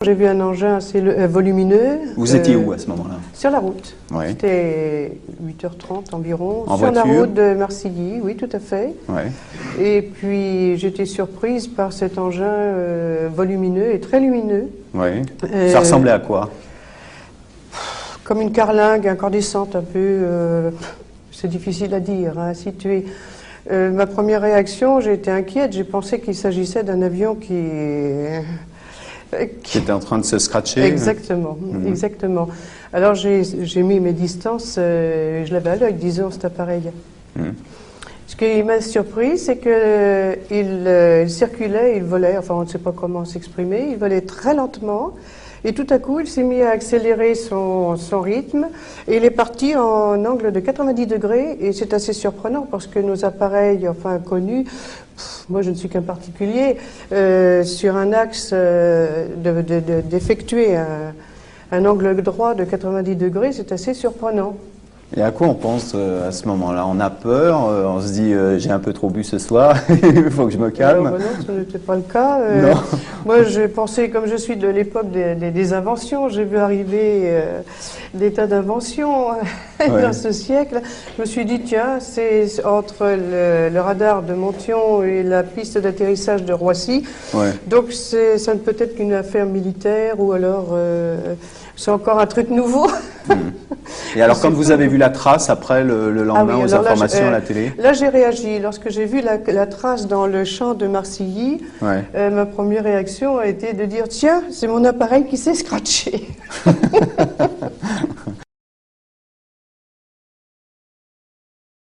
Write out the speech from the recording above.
J'ai vu un engin assez volumineux. Vous étiez où à ce moment-là? Sur la route. Ouais. C'était 8h30 environ. En sur voiture? la route de Marcilly, oui, tout à fait. Ouais. Et puis j'étais surprise par cet engin volumineux et très lumineux. Ouais. Ça ressemblait à quoi? Comme une carlingue incandescente, un peu. C'est difficile à dire, à situer. Ma première réaction, j'ai été inquiète. J'ai pensé qu'il s'agissait d'un avion qui était en train de se scratcher. Exactement, exactement. Alors j'ai mis mes distances, je l'avais à l'œil, disons, cet appareil. Ce qui m'a surpris, c'est qu'il circulait, il volait, enfin on ne sait pas comment s'exprimer, il volait très lentement. Et tout à coup, il s'est mis à accélérer son rythme et il est parti en angle de 90 degrés. Et c'est assez surprenant parce que nos appareils, enfin connus, moi je ne suis qu'un particulier, sur un axe d'effectuer un angle droit de 90 degrés, c'est assez surprenant. Et à quoi on pense à ce moment-là? On a peur, on se dit j'ai un peu trop bu ce soir, il faut que je me calme. Non, ce n'était pas le cas. Non. Moi, j'ai pensé, comme je suis de l'époque des inventions, j'ai vu arriver des tas d'inventions dans ce siècle. Je me suis dit, tiens, c'est entre le radar de Monthyon et la piste d'atterrissage de Roissy. Ouais. Donc, ça ne peut être qu'une affaire militaire ou alors c'est encore un truc nouveau. Et alors, quand vous avez vu la trace après le lendemain aux informations à la télé? Là, j'ai réagi. Lorsque j'ai vu la trace dans le champ de Marcilly, ma première réaction a été de dire, tiens, c'est mon appareil qui s'est scratché.